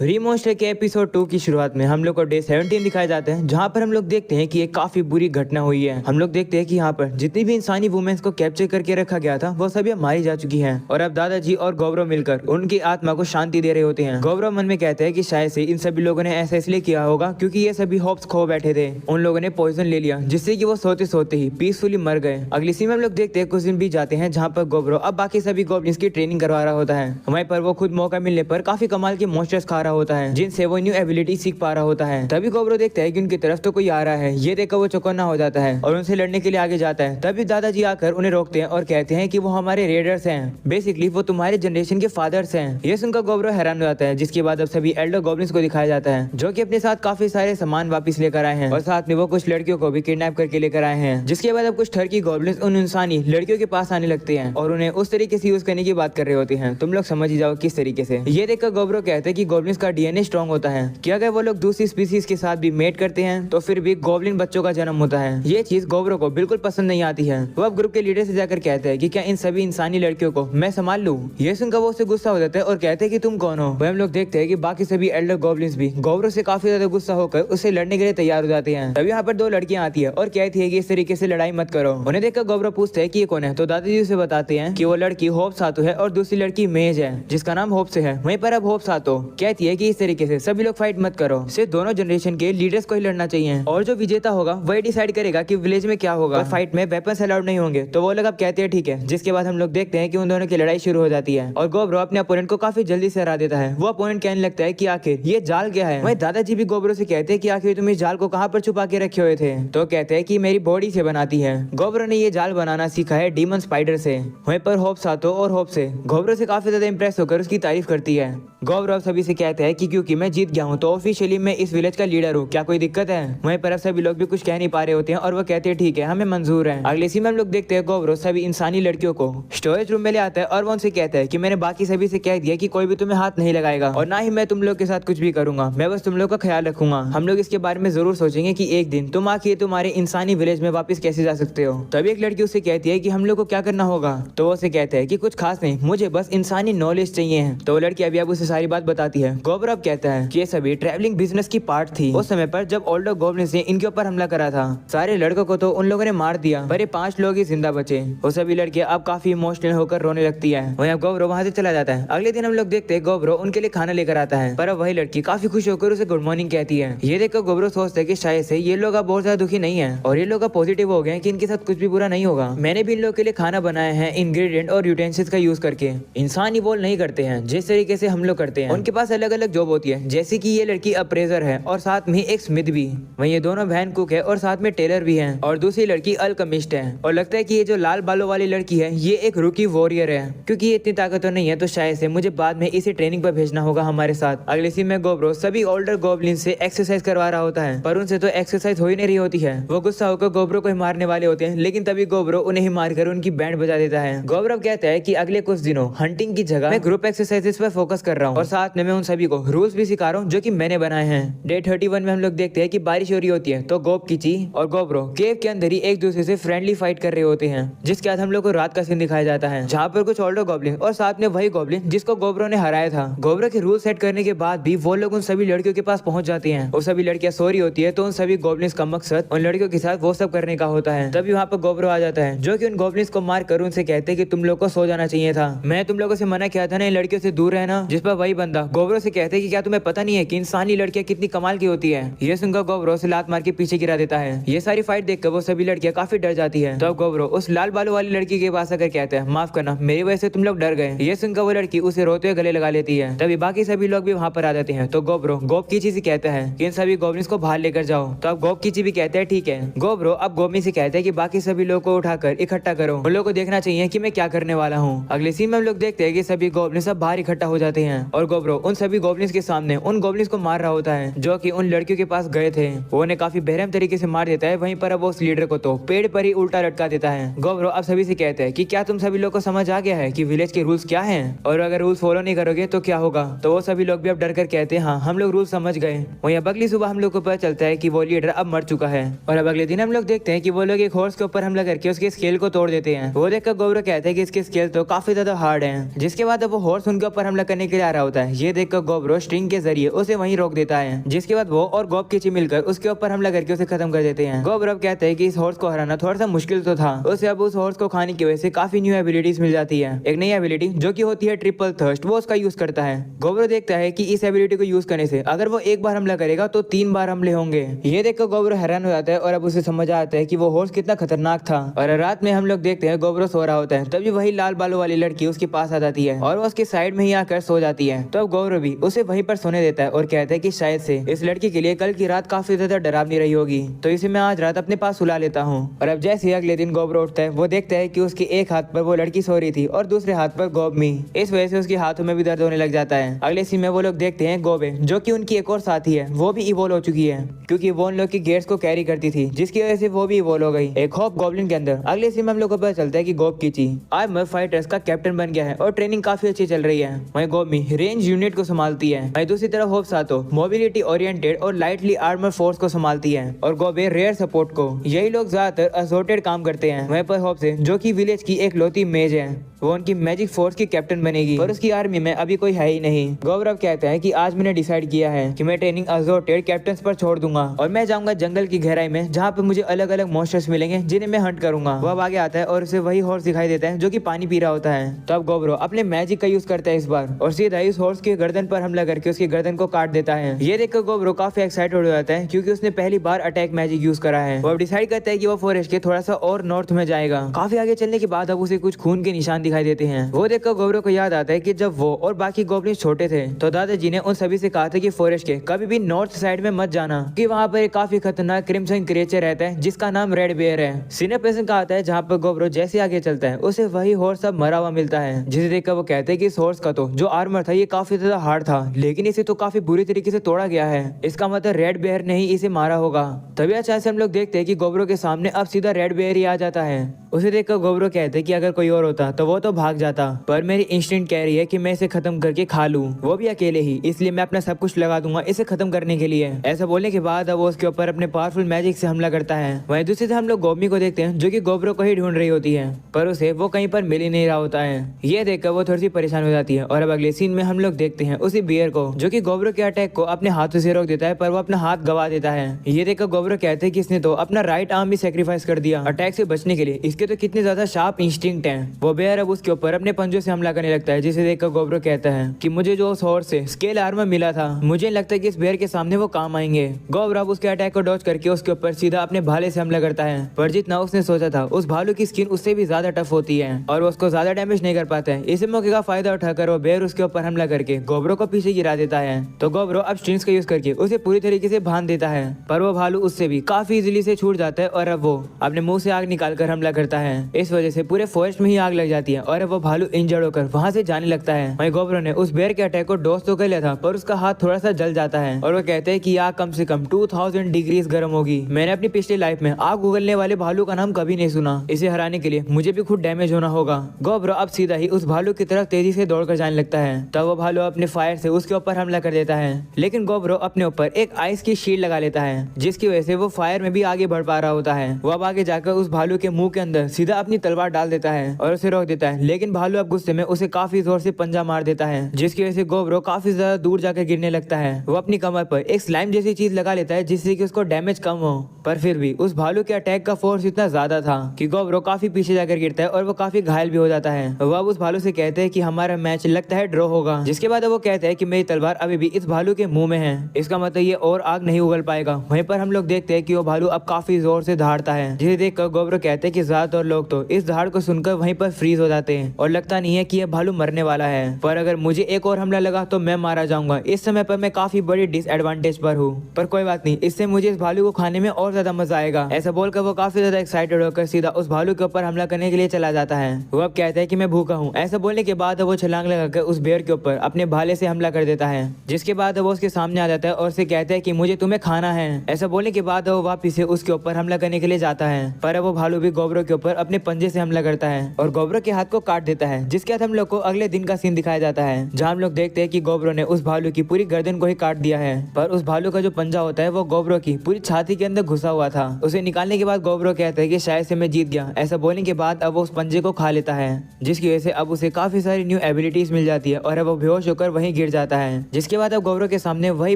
रीमॉन्स्टर के एपिसोड 2 की शुरुआत में हम लोग को डे 17 दिखाए जाते हैं, जहाँ पर हम लोग देखते हैं कि एक काफी बुरी घटना हुई है। हम लोग देखते हैं कि यहाँ पर जितनी भी इंसानी वुमेन्स को कैप्चर करके रखा गया था वो सभी अब मारी जा चुकी हैं और अब दादाजी और गौरव मिलकर उनकी आत्मा को शांति दे रहे होते हैं। गौरव मन में कहते हैं कि शायद से इन सभी लोगों ने ऐसा इसलिए किया होगा क्योंकि ये सभी होप्स खो बैठे थे। उन लोगों ने पॉइजन ले लिया जिससे कि वो सोते सोते ही पीसफुली मर गए। अगली सीन में हम लोग देखते हैं कुछ दिन बीत जाते हैं जहाँ पर गौरव अब बाकी सभी गॉब्लिन्स की ट्रेनिंग करवा रहा होता है। वहीं पर वो खुद मौका मिलने पर काफी कमाल के मॉन्स्टर्स खा रहा होता है जिनसे वो न्यू एबिलिटी सीख पा रहा होता है। तभी गौरव देखता है कि उनकी तरफ तो कोई आ रहा है। ये देखकर वो चौकन्ना हो जाता है और उनसे लड़ने के लिए आगे जाता है। तभी दादाजी आकर उन्हें रोकते हैं और कहते हैं कि वो हमारे रेडर्स हैं, बेसिकली वो तुम्हारे जनरेशन के फादर्स हैं। ये सुनकर गौरव हैरान हो जाता है, जिसके बाद अब सभी एल्डर गॉब्लिन्स को दिखाया जाता है जो कि अपने साथ काफी सारे सामान वापस लेकर आए हैं और साथ में वो कुछ लड़कियों को भी किडनैप करके लेकर आए हैं। जिसके बाद अब कुछ ठरकी गॉब्लिन्स उन इंसानी लड़कियों के पास आने लगते हैं और उन्हें उस तरीके से यूज करने की बात कर रहे होते हैं। तुम लोग समझ ही जाओ किस तरीके से। ये देखकर गौरव कहते हैं कि गॉब्लिन्स का डीएनए स्ट्रॉन्ग होता है कि अगर वो लोग दूसरी स्पीसीज के साथ भी मेट करते हैं तो फिर भी गॉब्लिन बच्चों का जन्म होता है। ये चीज गौरव को बिल्कुल पसंद नहीं आती है। वो अब ग्रुप के लीडर से जाकर कहते हैं कि क्या इन सभी इंसानी लड़कियों को मैं संभाल लूं। ये सुनकर वो उससे गुस्सा हो जाता है और कहते हैं कि तुम कौन हो। वह हम लोग देखते हैं कि बाकी सभी एल्डर गॉब्लिन्स भी गौरव से काफी ज्यादा गुस्सा होकर उससे लड़ने के लिए तैयार हो जाते हैं। तभी यहाँ पर दो लड़कियां आती है और कहती है कि इस तरीके से लड़ाई मत करो। उन्हें देखकर गौरव पूछते हैं कि ये कौन है, तो दादाजी उसे बताते हैं कि वो लड़की होप सातो है और दूसरी लड़की मेज है जिसका नाम होप से है। वहीं पर अब होप सातो कहती है कि इस तरीके से सभी लोग फाइट मत करो, सिर्फ दोनों जनरेशन के लीडर्स को ही लड़ना चाहिए और जो विजेता होगा वही डिसाइड करेगा कि विलेज में क्या होगा। फाइट में वेपन्स अलाउड नहीं होंगे। तो वो लोग अब कहते हैं ठीक है। जिसके बाद हम लोग देखते हैं कि उन दोनों की लड़ाई शुरू हो जाती है और गौरव अपने अपोनेंट को काफी जल्दी से हरा देता है। वो अपोनेंट कहने लगता है कि आखिर ये जाल क्या है। वहीं दादाजी भी गौरव से कहते हैं कि आखिर तुम इस जाल को कहाँ पर छुपा के रखे हुए थे। तो कहते हैं कि मेरी बॉडी से बनाती है। गौरव ने ये जाल बनाना सीखा है डीमन स्पाइडर से। वहीं पर होप सातो और होप से गौरव से काफी ज्यादा इंप्रेस होकर उसकी तारीफ करती है। गौरव सभी से कहते हैं कि क्योंकि मैं जीत गया हूँ तो ऑफिशियली मैं इस विलेज का लीडर हूँ, क्या कोई दिक्कत है। वहीं पर अब सभी लोग भी कुछ कह नहीं पा रहे होते हैं और वो कहते हैं ठीक है, हमें मंजूर है। अगले सीन में हम लोग देखते हैं गौरव सभी इंसानी लड़कियों को स्टोरेज रूम में ले आता है और वो उनसे कहता है कि मैंने बाकी सभी से कह दिया कि कोई भी तुम्हें हाथ नहीं लगाएगा और ना ही मैं तुम लोग के साथ कुछ भी करूंगा। मैं बस तुम लोग का ख्याल रखूंगा। हम लोग इसके बारे में जरूर सोचेंगे कि एक दिन तुम आखिर तुम्हारे इंसानी विलेज में वापस कैसे जा सकते हो। तभी एक लड़की उससे कहती है कि हम लोग को क्या करना होगा। तो वो उसे कहते हैं कि कुछ खास नहीं, मुझे बस इंसानी नॉलेज चाहिए है। तो वो लड़की अभी अब उसे सारी बात बताती है। गौरव कहता है कि ये सभी ट्रैवलिंग बिजनेस की पार्ट थी उस समय पर जब ओल्डर गॉब्लिन्स ने इनके ऊपर हमला करा था। सारे लड़कों को तो उन लोगों ने मार दिया पर ये 5 लोग ही जिंदा बचे। वो सभी लड़कियां अब काफी इमोशनल होकर रोने लगती है। वहीं अब गौरव वहां से चला जाता है। अगले दिन हम लोग देखते हैं गौरव उनके लिए खाना लेकर आता है पर अब वही लड़की काफी खुश होकर उसे गुड मॉर्निंग कहती है। ये देखकर गौरव सोचता है कि शायद से ये लोग अब बहुत ज्यादा दुखी नहीं है और ये लोग अब पॉजिटिव हो गए कि इनके साथ कुछ भी बुरा नहीं होगा। मैंने भी इन लोगों के लिए खाना बनाया है इंग्रेडिएंट और यूटेंसिल्स का यूज करके। इंसान इवॉल्व नहीं करते हैं जिस तरीके से हम लोग करते हैं। उनके पास अलग अलग जॉब होती है, जैसे कि ये लड़की अप्रेजर है और साथ में एक स्मिथ भी। वहीं ये दोनों बहन कुक है और साथ में टेलर भी है और दूसरी लड़की अल्केमिस्ट है। और लगता है कि ये जो लाल बालों वाली लड़की है ये एक रूकी वॉरियर है। क्योंकि ये इतनी ताकतवर नहीं है तो शायद से मुझे बाद में इसे ट्रेनिंग पर भेजना होगा हमारे साथ। अगले सीन में गौरव सभी ओल्डर गॉब्लिन से एक्सरसाइज करवा रहा होता है पर उनसे तो एक्सरसाइज हो ही नहीं रही होती है। वो गुस्सा होकर गौरव को ही मारने वाले होते हैं, लेकिन तभी गौरव उन्हें ही मारकर उनकी बैंड बजा देता है। गौरव कहता है कि अगले कुछ दिनों हंटिंग की जगह मैं ग्रुप एक्सरसाइजेस पर फोकस कर रहा हूँ और साथ में मैं उन सभी को रूल्स भी सिखा रहा हूँ जो कि मैंने बनाए हैं। डे 31 में हम लोग देखते हैं कि बारिश हो रही होती है तो गोप कीची और गौरव केव के अंदर ही एक दूसरे से फ्रेंडली फाइट कर रहे होते हैं। जिसके बाद हम लोग को रात का सीन दिखाया जाता है जहाँ पर कुछ ओल्डर गॉब्लिन और साथ में वही गॉब्लिन जिसको गौरव ने हराया था। गौरव के रूल सेट करने के बाद भी वो लोग उन सभी लड़कियों के पास पहुंच जाते हैं और सभी लड़कियां सो रही होती है तो उन सभी गॉब्लिन्स का मकसद उन लड़कियों के साथ वो सब करने का होता है। तभी वहाँ पर गौरव आ जाता है जो कि उन गॉब्लिन्स को मार कर उनसे कहते हैं कि तुम लोग को सो जाना चाहिए था। मैं तुम लोगों से मना किया था ना इन लड़कियों से दूर रहना। जिस पर वही बंदा गौरव से कहते हैं कि क्या तुम्हें पता नहीं है कि इंसानी लड़कियां कितनी कमाल की होती है। ये सुनकर गौरव से लात मार के पीछे गिरा देता है। ये सारी फाइट देखकर वो सभी लड़कियां काफी डर जाती है। तो अब गौरव उस लाल बालों वाली लड़की के पास आकर कहते हैं माफ करना, मेरी वजह से तुम लोग डर गए। ये सुनकर वो लड़की उसे रोते हुए गले लगा लेती है। तभी बाकी सभी लोग भी वहाँ पर आ जाते हैं तो गौरव गोप कीची से कहता है कि इन सभी गॉब्लिन्स को बाहर लेकर जाओ। तो अब गोप कीची भी कहते हैं ठीक है। गौरव अब गोमी से कहते हैं कि बाकी सभी लोग को उठाकर इकट्ठा करो, उन लोगों को देखना चाहिए कि मैं क्या करने वाला हूँ। अगले सीन में हम लोग देखते हैं कि सभी गॉब्लिन्स सब बाहर इकट्ठा हो जाते हैं और गौरव उन सभी गॉब्लिन्स के सामने उन गॉब्लिन्स को मार रहा होता है जो कि उन लड़कियों के पास गए थे। वो उन्हें काफी बेरहम तरीके से मार देता है। वहीं पर अब वो उस लीडर को तो पेड़ पर ही उल्टा लटका देता है। गौरव अब सभी से कहते हैं कि क्या तुम सभी लोग को समझ आ गया है कि विलेज के रूल्स क्या हैं और अगर रूल्स फॉलो नहीं करोगे तो क्या होगा। तो वो सभी लोग भी अब डर कर कहते हैं हाँ हम लोग रूल समझ गए। वहीं अब अगली सुबह हम लोग को पता चलता है कि वो लीडर अब मर चुका है और अब अगले दिन हम लोग देखते हैं कि वो लोग एक हॉर्स के ऊपर हमला करके उसके स्केल को तोड़ देते हैं। वो देखकर गौरव कहते हैं कि इसके स्केल तो काफी ज्यादा हार्ड है। जिसके बाद अब वो हॉर्स उनके ऊपर हमला करने के लिए आ रहा होता है। ये देखकर गोब्रो स्ट्रिंग के जरिए उसे वहीं रोक देता है, जिसके बाद वो और गोब कीची मिलकर उसके ऊपर हमला करके उसे खत्म कर देते हैं। गोब्रो अब कहते हैं कि इस हॉर्स को हराना थोड़ा सा मुश्किल तो था। उसे अब उस हॉर्स को खाने की वजह से काफी न्यू एबिलिटीज मिल जाती है। एक नई एबिलिटी जो की होती है ट्रिपल थर्स्ट, वो उसका यूज करता है। गोब्रो देखता है कि इस एबिलिटी को यूज करने से अगर वो एक बार हमला करेगा तो 3 बार हमले होंगे। ये देखकर गोब्रो हैरान हो जाता है और अब उसे समझ आता है कि वो हॉर्स कितना खतरनाक था। और रात में हम लोग देखते हैं गोब्रो सो रहा होता है, तभी वही लाल बालों वाली लड़की उसके पास आ जाती है और वो उसके साइड में ही आकर सो जाती है। तो अब गोब्रो भी उसे वहीं पर सोने देता है और कहता है कि शायद से इस लड़की के लिए कल की रात काफी ज्यादा डरावनी रही होगी, तो इसे मैं आज रात अपने पास सुला लेता हूँ। और अब जैसे ही अगले दिन गोब्रो उठता है, वो देखता है कि उसके एक हाथ पर वो लड़की सो रही थी और दूसरे हाथ पर गोबमी। इस वजह से उसके हाथों में भी दर्द होने लग जाता है। अगले सीन में वो लोग देखते हैं गोबे, जो कि उनकी एक और साथी है, वो भी इवोल्व हो चुकी है, क्योंकि वो उन लोग की गेट्स को कैरी करती थी, जिसकी वजह से वो भी इवोल्व हो गई एक हॉप गॉब्लिन के अंदर। अगले सीन में हम लोग को पता चलता है कि गोब कीची आर्मर फाइटर्स का कैप्टन बन गया है और ट्रेनिंग काफी अच्छी चल रही है। वहीं गोबमी रेंज यूनिट को संभालती है। वहीं दूसरी तरफ होप सातो मोबिलिटी ओरिएंटेड और लाइटली आर्मर फोर्स को संभालती है और गोबे रेयर सपोर्ट को। यही लोग ज्यादातर असोर्टेड काम करते हैं। वहीं पर होप से, जो कि विलेज की एक लौती मेज है, वो उनकी मैजिक फोर्स की कैप्टन बनेगी, पर उसकी आर्मी में अभी कोई है ही नहीं। गौरव कहता है कि आज मैंने डिसाइड किया है कि मैं ट्रेनिंग असोर्टेड कैप्टन्स पर छोड़ दूंगा और मैं जाऊंगा जंगल की गहराई में, जहाँ पे मुझे अलग अलग मॉन्स्टर्स मिलेंगे जिन्हें मैं हंट करूंगा। वो अब आगे आता है और उसे वही हॉर्स दिखाई देता है जो कि पानी पी रहा होता है। तो अब गौरव अपने मैजिक का यूज करता है इस बार और सीधा इस हॉर्स के गर्दन पर हमला करके उसकी गर्दन को काट देता है। ये देखकर गौरव काफी एक्साइटेड हो जाता है, क्योंकि उसने पहली बार अटैक मैजिक यूज करा है। वो डिसाइड करता है कि वो फॉरेस्ट के थोड़ा सा और नॉर्थ में जाएगा। काफी आगे चलने के बाद अब उसे कुछ खून के निशान दिखाई देते हैं। वो देखकर गौरव को याद आता है कि जब वो और बाकी गोब्लिन्स छोटे थे तो दादाजी ने उन सभी से कहा था कि फॉरेस्ट के कभी भी नॉर्थ साइड में मत जाना, कि वहाँ पर एक काफी खतरनाक क्रिम्सन क्रिएचर रहता है जिसका नाम रेड बेयर है। सीनियर पर्सन का आता है जहाँ पर गौरव जैसे आगे चलता है उसे वही हॉर्स अब मरा हुआ मिलता है, जिसे देखकर वो कहते हैं कि इस हॉर्स का तो जो आर्मर था ये काफी ज्यादा हार्ड था, लेकिन इसे तो काफी बुरी तरीके से तोड़ा गया है। इसका मतलब रेड बेयर ने ही इसे मारा होगा। तभी अचानक से हम लोग देखते हैं कि गौरव के सामने अब सीधा रेड बेयर ही आ जाता है। उसे देखकर गौरव कहते हैं कि अगर कोई और होता तो वो तो भाग जाता, पर मेरी इंस्टिंक्ट कह रही है कि मैं इसे खत्म करके खा लूं, वो भी अकेले ही, इसलिए मैं अपना सब कुछ लगा दूंगा इसे खत्म करने के लिए। ऐसा बोलने के बाद अब वो उसके ऊपर अपने पावरफुल मैजिक से हमला करता है। वहीं दूसरी तरफ हम लोग गोबमी को देखते हैं जो कि गौरव को ही ढूंढ रही होती है, पर उसे वो कहीं पर मिल ही नहीं रहा होता है। ये देखकर वो थोड़ी सी परेशान हो जाती है और अब अगले सीन में हम लोग देखते हैं उसी बियर को जो कि गौरव के अटैक को अपने हाथों से रोक देता है, पर वो अपना हाथ गवा देता है। ये देखकर गौरव कहते हैं कि इसने तो अपना राइट आर्म भी सेक्रीफाइस कर दिया अटैक से बचने के लिए, इसके तो कितने ज्यादा शार्प इंस्टिंक्ट है। वो बेयर अब उसके ऊपर अपने पंजों से हमला करने लगता है, जिसे देखकर गौरव कहता है कि मुझे जो उस हॉर्स से स्केल आर्मर मिला था, मुझे लगता है कि इस बेयर के सामने वो काम आएंगे। गौरव उसके अटैक को डॉज करके उसके ऊपर सीधा अपने भाले से हमला करता है, पर जितना उसने सोचा था उस भालू की स्किन उससे भी ज्यादा टफ होती है और वो उसको ज्यादा डैमेज नहीं कर पाता है। इसी मौके का फायदा उठाकर वो बेयर उसके ऊपर हमला करके गौरव को पीछे गिरा देता है। तो गौरव अब स्ट्रिंग्स का यूज करके उसे पूरी तरीके से बांध देता है, पर वो भालू उससे भी काफी इजीली से छूट जाता है और अब वो अपने मुंह से आग निकालकर हमला करता है। इस वजह से पूरे फॉरेस्ट में ही आग लग जाती है और अब वो भालू इंजर्ड होकर वहां से जाने लगता है। वहीं गौरव ने उस बेयर के अटैक को डॉज तो कर लिया था, पर उसका हाथ थोड़ा सा जल जाता है और वो कहते हैं कि आग कम से कम 2000 डिग्रीज गर्म होगी। मैंने अपनी पिछली लाइफ में आग उगलने वाले भालू का नाम कभी नहीं सुना। इसे हराने के लिए मुझे भी खुद डैमेज होना होगा। गौरव अब सीधा ही उस भालू की तरफ तेजी से दौड़कर जाने लगता है। तब वो भालू अपने फायर से उसके ऊपर हमला कर देता है, लेकिन गौरव अपने ऊपर एक आइस की शील्ड लगा लेता है, जिसकी वजह से वो फायर में भी आगे बढ़ पा रहा होता है। वो अब आगे जाकर उस भालू के मुंह के अंदर सीधा अपनी तलवार डाल देता है और उसे रोक देता है, लेकिन भालू अब गुस्से में उसे काफी जोर से पंजा मार देता है, जिसकी वजह से गौरव काफी ज्यादा दूर जाकर गिरने लगता है। वो अपनी कमर पर एक स्लाइम जैसी चीज लगा लेता है जिससे कि उसको डैमेज कम हो, पर फिर भी उस भालू के अटैक का फोर्स इतना ज्यादा था कि गौरव काफी पीछे जाकर गिरता है और वो काफी घायल भी हो जाता है। वो अब उस भालू से कहते हैं कि हमारा मैच लगता है ड्रॉ होगा, जिसके बाद वो कहते हैं कि मेरी तलवार अभी भी इस भालू के मुंह में है, इसका मतलब ये और आग नहीं उगल पाएगा। वहीं पर हम लोग देखते हैं कि वो भालू अब काफी जोर से दहाड़ता है, जिसे देखकर गौरव कहते हैं कि ज्यादातर लोग तो इस दहाड़ को सुनकर वहीं पर फ्रीज हो जाते हैं और लगता नहीं है कि यह भालू मरने वाला है, पर अगर मुझे एक और हमला लगा तो मैं मारा जाऊंगा। इस समय पर मैं काफी बड़ी डिसएडवांटेज पर हूँ, पर कोई बात नहीं, इससे मुझे इस भालू को खाने में और ज्यादा मजा आएगा। ऐसा बोलकर वो काफी ज्यादा एक्साइटेड होकर सीधा उस भालू के ऊपर हमला करने के लिए चला जाता है। वो अब कहता है कि मैं भूखा हूँ। ऐसा बोलने के बाद वो छलांग लगाकर उस बेयर के ऊपर अपने भाले से हमला कर देता है, जिसके बाद वो उसके सामने आ जाता है और उसे कहता है कि मुझे तुम्हें खाना है। ऐसा बोलने के बाद वो वापिस से उसके ऊपर हमला करने के लिए जाता है, पर वो भालू भी गौरव के ऊपर अपने पंजे से हमला करता है और गोब्रो के हाथ को काट देता है, जिसके बाद हम लोग को अगले दिन का सीन दिखाया जाता है, जहाँ हम लोग देखते हैं कि गोब्रो ने उस भालू की पूरी गर्दन को ही काट दिया है। पर उस भालू का जो पंजा होता है वो गोब्रो की पूरी छाती के अंदर घुसा हुआ था। उसे निकालने के बाद गोब्रो कहता है कि शायद से मैं जीत गया। ऐसा बोलने के बाद अब वो उस पंजे को खा लेता है, जिसकी वजह से अब उसे काफी सारी न्यू एबिलिटीज मिल जाती है और अब वो बेहोश होकर वहीं गिर जाता है। जिसके बाद अब गोब्रो के सामने वही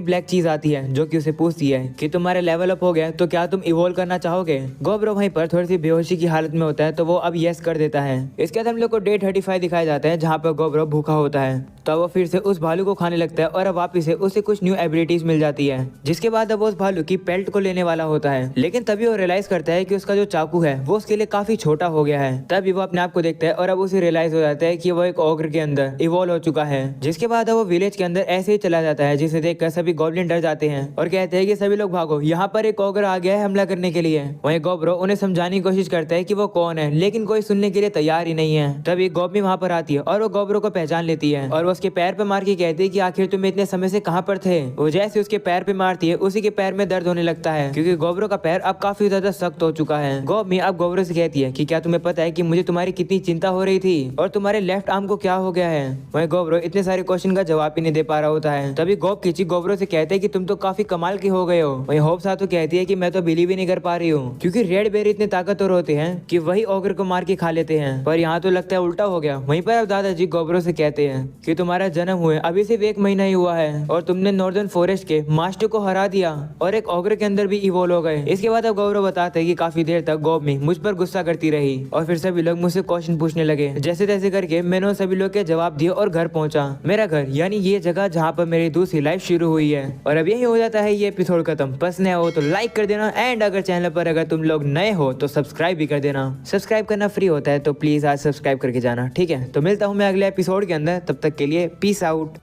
ब्लैक चीज आती है जो कि उसे पूछती है कि तुम्हारा लेवल अप हो गया तो क्या तुम इवोल्व करना चाहोगे। गोब्रो वहीं पर थोड़ी सी बेहोशी की हालत में होता है तो वो अब यस कर देता है। इसके बाद हम लोग को डे 35 दिखाया जाता है, जहाँ पर गोब्रो भूखा होता है तो वो फिर से उस भालू को खाने लगता है और अब वापिस से उसे कुछ न्यू एबिलिटीज मिल जाती है। जिसके बाद अब वो उस भालू की पेल्ट को लेने वाला होता है, लेकिन तभी वो रियलाइज करता है कि उसका जो चाकू है वो उसके लिए काफी छोटा हो गया है। तभी वो अपने आप को देखता है और अब उसे रियलाइज हो जाता है कि वो एक ओग्र के अंदर इवॉल्व हो चुका है। जिसके बाद वो विलेज के अंदर ऐसे ही चला जाता है, जिसे देखकर सभी गॉब्लिन डर जाते हैं और कहते हैं कि सभी लोग भागो, यहाँ पर एक ओग्र आ गया है हमला करने के लिए। वहीं गोब्रो उन्हें समझाने की कोशिश करता है कि वो कौन है, लेकिन कोई सुनने के लिए तैयार ही नहीं है। तभी गोब्मी वहाँ पर आती है और वो गोब्रो को पहचान लेती है और वो उसके पैर पे मार के कहती है कि आखिर तुम इतने समय से कहाँ पर थे। वो जैसे उसके पैर पे मारती है उसी के पैर में दर्द होने लगता है, क्योंकि गोब्रो का पैर अब काफी ज्यादा सख्त हो चुका है। गोब्मी अब गोब्रो से कहती है कि क्या तुम्हें पता है कि मुझे तुम्हारी कितनी चिंता हो रही थी और तुम्हारे लेफ्ट आर्म को क्या हो गया है। वहीं गोब्रो इतने सारे क्वेश्चन का जवाब ही नहीं दे पा रहा होता है। तभी गोब किची गोब्रो से कहते हैं कि तुम तो काफी कमाल के हो गए हो। वहीं होप साथो कहती है कि मैं तो बिलीव ही नहीं कर पा रही हूँ, क्योंकि रेड बेरी इतने ताकतवर होते हैं कि वही ओगर को मार के खा लेते हैं, पर यहाँ तो लगता है उल्टा हो गया। वहीं पर अब दादाजी गोब्रो से कहते हैं कि तुम्हारा जन्म हुए अभी सिर्फ 1 महीना ही हुआ है और तुमने नॉर्दर्न फॉरेस्ट के मास्टर को हरा दिया और एक ओगर के अंदर भी इवॉल्व हो गए। इसके बाद अब गोब्रो बताते हैं कि काफी देर तक गोब्मी मुझ पर गुस्सा करती रही और फिर सभी लोग मुझसे क्वेश्चन पूछने लगे। जैसे तैसे करके मैंने उन सभी लोग के जवाब दिए और घर पहुंचा। मेरा घर यानी ये जगह जहाँ पर मेरी दूसरी लाइफ शुरू हुई है। और अब यही हो जाता है ये एपिसोड खत्म। पसंद आया हो तो लाइक कर देना एंड अगर चैनल पर अगर तुम लोग नए हो तो सब्सक्राइब भी कर देना। सब्सक्राइब करना फ्री होता है तो प्लीज आज सब्सक्राइब करके जाना, ठीक है। तो मिलता हूँ मैं अगले एपिसोड के अंदर, तब तक के लिए पीस आउट।